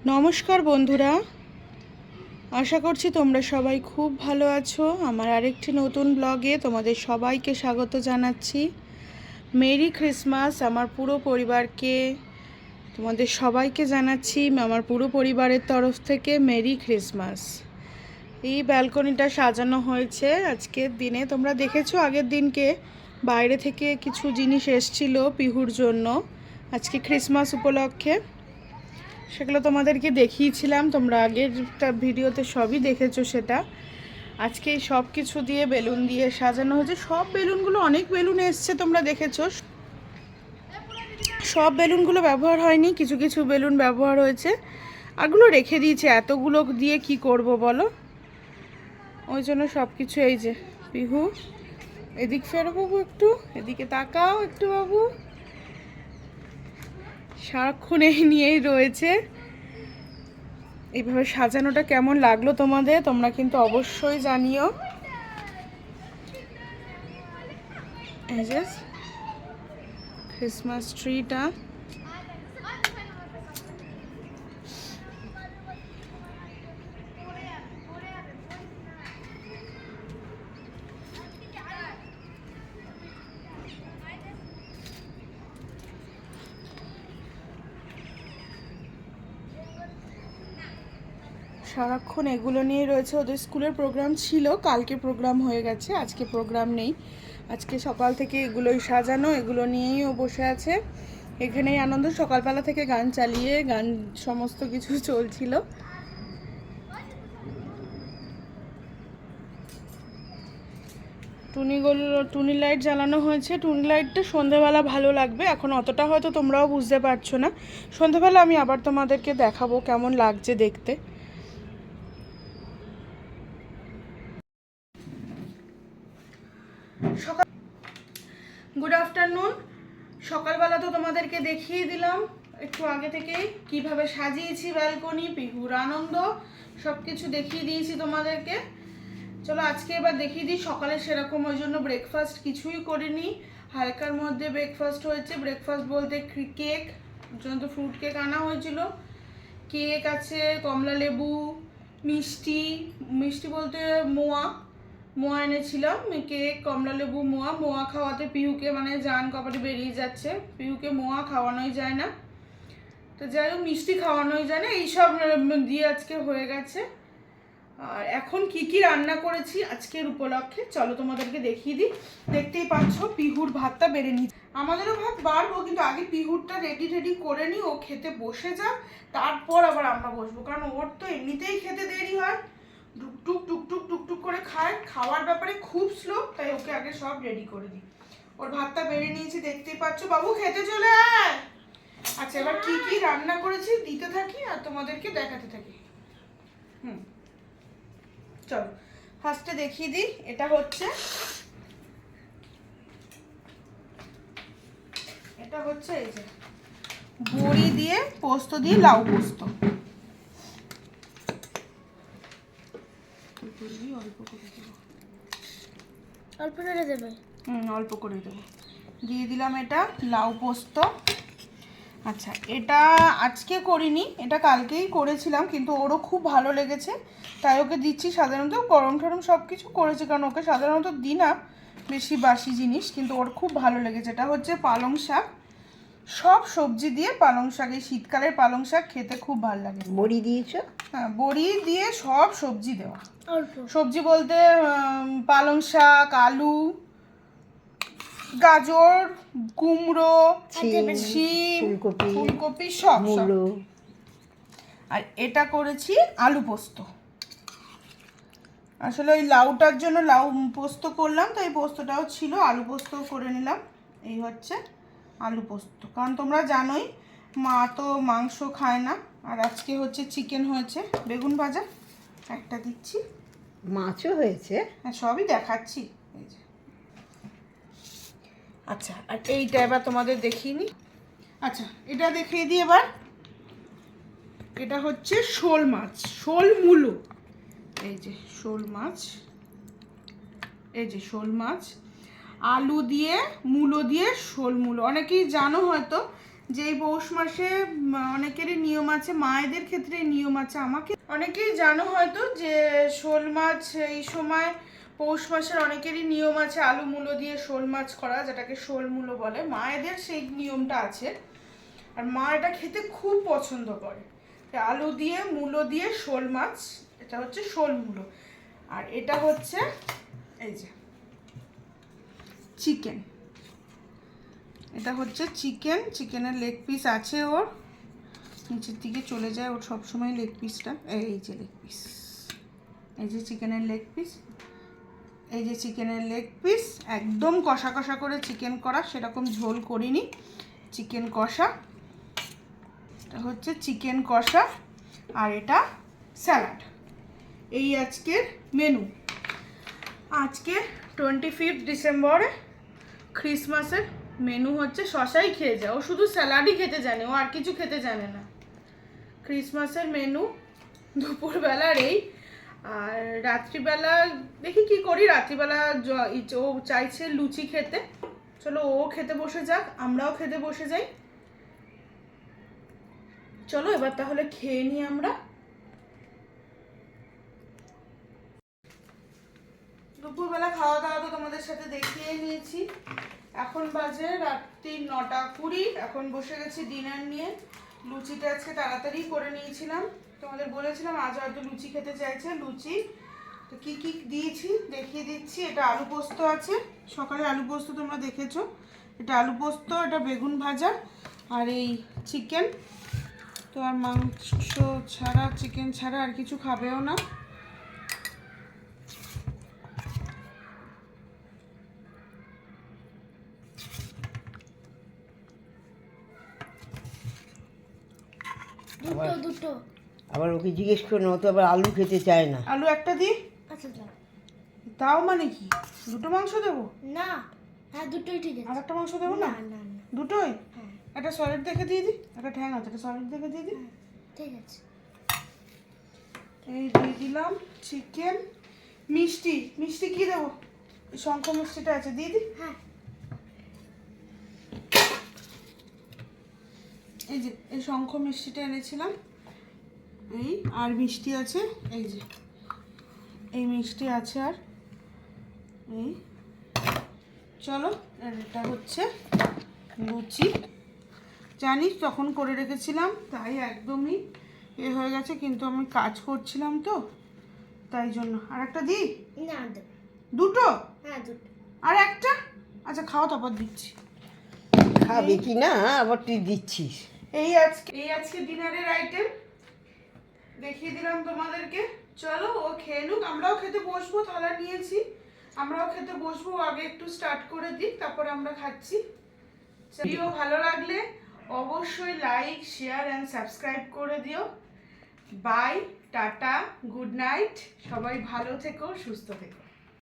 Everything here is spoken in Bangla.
নমস্কার বন্ধুরা, আশা করছি তোমরা সবাই খুব ভালো আছো। আমার আরেকটি নতুন ব্লগে তোমাদের সবাইকে স্বাগত জানাচ্ছি। মেরি ক্রিসমাস আমার পুরো পরিবারকে, তোমাদের সবাইকে জানাচ্ছি আমার পুরো পরিবারের তরফ থেকে মেরি ক্রিসমাস। এই ব্যালকনিটা সাজানো হয়েছে আজকের দিনে। তোমরা দেখেছো আগের দিনকে বাইরে থেকে কিছু জিনিস এসছিল পিহুর জন্য আজকে ক্রিসমাস উপলক্ষে, সেগুলো তোমাদেরকে দেখিয়েছিলাম। তোমরা আগের ভিডিওতে সবই দেখেছো সেটা। আজকে এই সব কিছু দিয়ে বেলুন দিয়ে সাজানো হয়েছে। সব বেলুনগুলো, অনেক বেলুন এসছে তোমরা দেখেছো। সব বেলুনগুলো ব্যবহার হয়নি, কিছু কিছু বেলুন ব্যবহার হয়েছে, আরগুলো রেখে দিয়েছে। এতগুলো দিয়ে কি করব বলো, ওই জন্য সব কিছু। এই যে পিহু, এদিক ফেরো বাবু, একটু এদিকে তাকাও একটু বাবু, সারাক্ষণ এই নিয়েই রয়েছে। এইভাবে সাজানোটা কেমন লাগলো তোমাদের, তোমরা কিন্তু অবশ্যই জানিও। এই যে ক্রিসমাস ট্রিটা, সারাক্ষণ এগুলো নিয়ে রয়েছে। ওদের স্কুলের প্রোগ্রাম ছিল, কালকে প্রোগ্রাম হয়ে গেছে, আজকে প্রোগ্রাম নেই। আজকে সকাল থেকে এগুলোই সাজানো, এগুলো নিয়েই ও বসে আছে। এখানেই আনন্দ, সকালবেলা থেকে গান চালিয়ে গান সমস্ত কিছু চলছিল। টুনি লাইট জ্বালানো হয়েছে। টুনি লাইটটা সন্ধেবেলা ভালো লাগবে, এখন অতটা হয়তো তোমরাও বুঝতে পারছো না। সন্ধেবেলা আমি আবার তোমাদেরকে দেখাবো কেমন লাগছে দেখতে। Good afternoon. সকালবেলা তো তোমাদেরকে দেখিয়ে দিলাম একটু আগে থেকেই কিভাবে সাজিয়েছি ব্যালকনি, পিহুর আনন্দ, সব কিছু দেখিয়ে দিয়েছি তোমাদেরকে। চলো আজকে এবার দেখিয়ে দিই। সকালে সেরকম ওই জন্য ব্রেকফাস্ট কিছুই করিনি, হালকার মধ্যে ব্রেকফাস্ট হয়েছে। ব্রেকফাস্ট বলতে কেক, জন্য তো ফ্রুট কেক আনা হয়েছিল। কেক আছে, কমলা লেবু, মিষ্টি, মিষ্টি বলতে মোয়া এনেছিলাম। কেক, কমলা লেবু, মোয়া খাওয়াতে পিহুকে মানে জান কপালে বেরিয়ে যাচ্ছে, পিহুকে মোয়া খাওয়ানোই যায় না। তো যাই হোক, মিষ্টি খাওয়ানোই যায় না, এইসব দিয়ে আজকে হয়ে গেছে। আর এখন কি কি রান্না করেছি আজকের উপলক্ষে চলো তোমাদেরকে দেখিয়ে দিই। দেখতেই পাচ্ছ পিহুর ভাতটা বেড়ে নিই। আমাদেরও ভাত বাড়বো, কিন্তু আগে পিহুরটা রেডি করে নিই, ও খেতে বসে যাক, তারপর আবার আমরা বসবো। কারণ ওর তো এমনিতেই খেতে দেরি হয়, টুকটুক টুকটুক টুকটুক করে খায়, খাওয়ার ব্যাপারে খুব স্লো, তাই ওকে আগে সব রেডি করে দিই। ওর ভাতটা বেড়ে নিয়েছি দেখতেই পাচ্ছ। বাবু খেতে চলে আয়। আচ্ছা, এবার কি কি রান্না করেছি দিতে থাকি আর তোমাদেরকে দেখাতে থাকি। চলো ফার্স্টে দেখিয়ে দিই। এটা হচ্ছে এই যে বড়ি দিয়ে পোস্ত দিয়ে লাউ পোস্ত। অল্প করে দেবে? অল্প করে দেবো। দিয়ে দিলাম এটা লাউ পোস্ত। আচ্ছা, এটা আজকে করিনি, এটা কালকেই করেছিলাম, কিন্তু ওরও খুব ভালো লেগেছে তাই ওকে দিচ্ছি। সাধারণত গরম টরম সব কিছু করেছে, কারণ ওকে সাধারণত দিই না বেশি বাসি জিনিস, কিন্তু ওর খুব ভালো লেগেছে। এটা হচ্ছে পালং শাক, সব সবজি দিয়ে পালং শাক। এই শীতকালের পালং শাক খেতে খুব ভালো লাগে। বড়ি দিয়েছ? হ্যাঁ, বড়ি দিয়ে সব সবজি দেওয়া। অল্প সবজি বলতে পালং শাক, আলু, গাজর, কুমড়ো, শিম, ফুলকপি, সব। আর এটা করেছি আলু পোস্ত। আসলে ওই লাউটার জন্য লাউ পোস্ত করলাম, তাই পোস্তটাও ছিল, আলু পোস্ত করে নিলাম। এই হচ্ছে আলু পোস্ত, কারণ তোমরা জানোই মা তো মাংস খায় না। আর আজকে হচ্ছে চিকেন হয়েছে, বেগুন ভাজা একটা দিচ্ছি, মাছও হয়েছে। হ্যাঁ সবই দেখাচ্ছি। এই যে আচ্ছা, আর এইটা এবার তোমাদের দেখিয়ে নি। আচ্ছা, এটা দেখিয়ে দিই এবার। এটা হচ্ছে শোল মাছ, শোল মুলো। এই যে শোল মাছ, এই যে শোল মাছ, আলু দিয়ে মূলো দিয়ে শোল মুলো। অনেকেই জানো হয়তো যে এই পৌষ মাসে অনেকেরই নিয়ম আছে, মায়েদের ক্ষেত্রে নিয়ম আছে। আমাকে অনেকেই জানো হয়তো যে শোল মাছ এই সময় পৌষ মাসের অনেকেরই নিয়ম আছে আলু মূলো দিয়ে শোল মাছ করা, যেটাকে শোল মূলো বলে। মায়েদের সেই নিয়মটা আছে, আর মা এটা খেতে খুব পছন্দ করে। আলু দিয়ে মূলো দিয়ে শোল মাছ, এটা হচ্ছে শোল মূলো। আর এটা হচ্ছে এই যে চিকেন, এটা হচ্ছে চিকেন। চিকেনের লেগ পিস আছে, ওর নিচের দিকে চলে যায় ওর সবসময় লেগ পিসটা। এই যে লেগ পিস, এই যে চিকেনের লেগ পিস, এই যে চিকেনের লেগ পিস। একদম কষা কষা করে চিকেন করা, সেরকম ঝোল করিনি, চিকেন কষা। এটা হচ্ছে চিকেন কষা, আর এটা স্যালাড। এই আজকের মেনু। আজকে 25 ডিসেম্বর, ক্রিসমাসের মেনু হচ্ছে শশাই খেয়ে যায়, ও শুধু স্যালাডই খেতে জানে, ও আর কিছু খেতে জানে না। ক্রিসমাসের মেনু দুপুরবেলার এই। আর রাত্রিবেলা দেখি কি করি। রাত্রিবেলা ও চাইছে লুচি খেতে, চলো ও খেতে বসে যাক, আমরাও খেতে বসে যাই। চলো এবার তাহলে খেয়ে নিই আমরা। দুপুরবেলা খাওয়া দাওয়া তো তোমাদের সাথে দেখিয়ে নিয়েছি। এখন বাজে রাত্রি 9:20। এখন বসে গেছি ডিনার নিয়ে। লুচিটা আজকে তাড়াতাড়ি করে নিয়েছিলাম, তোমাদের বলেছিলাম আজ হয়তো লুচি খেতে চাইছে। লুচি তো কি কি দিয়েছি দেখিয়ে দিচ্ছি। এটা আলু পোস্ত আছে, সকালে আলু পোস্ত তোমরা দেখেছো। এটা আলু পোস্ত, এটা বেগুন ভাজা, আর এই চিকেন। তো আর মাংস ছাড়া, চিকেন ছাড়া আর কিছু খাবেও না। দুটো দুটো। আবার ওকে জিজ্ঞেস করে ও তো আবার আলু খেতে চায় না। আলু একটা দিই? আচ্ছা দাও। তাও মানে কি দুটো মাংস দেবো? না, হ্যাঁ দুটোই ঠিক আর আছে। একটা মাংস দেবো না? না না না, দুটোই? হ্যাঁ একটা সলিড দেখে দিয়ে দিই, একটা ঠ্যাং আছে, একটা সলিড দেখে দিয়ে দিই। হ্যাঁ, ঠিক আছে। এই দিয়ে দিলাম চিকেন। মিষ্টি, মিষ্টি কি দেবো? শঙ্খ মিষ্টিটা আছে, দিয়ে দিই। হ্যাঁ এই যে এই শঙ্খ মিষ্টিটা এনেছিলাম, এই আর মিষ্টি আছে, এই যে এই মিষ্টি আছে। আর এই চলো, আর এটা হচ্ছে লুচি। জানিস তখন করে রেখেছিলাম, তাই একদমই হয়ে গেছে, কিন্তু আমি কাজ করছিলাম তো তাই জন্য। আর একটা দিই? না দেব। দুটো? হ্যাঁ দুটো। আর একটা? আচ্ছা খাও, তারপর দিচ্ছি। খাবে কি না আবার তুই দিচ্ছিস? এই আজকে ডিনারের আইটেম দেখিয়ে দিলাম তোমাদেরকে। চলো ও খেয়ে নুক, আমরাও খেতে বসবো। থালা নিয়েছি, আমরাও খেতে বসবো। আগে একটু স্টার্ট করে দিই, তারপরে আমরা খাচ্ছি। ভিডিও ভালো লাগলে অবশ্যই লাইক, শেয়ার অ্যান্ড সাবস্ক্রাইব করে দিও। Bye, tata, good night. সবাই ভালো থেকো, সুস্থ থেকো।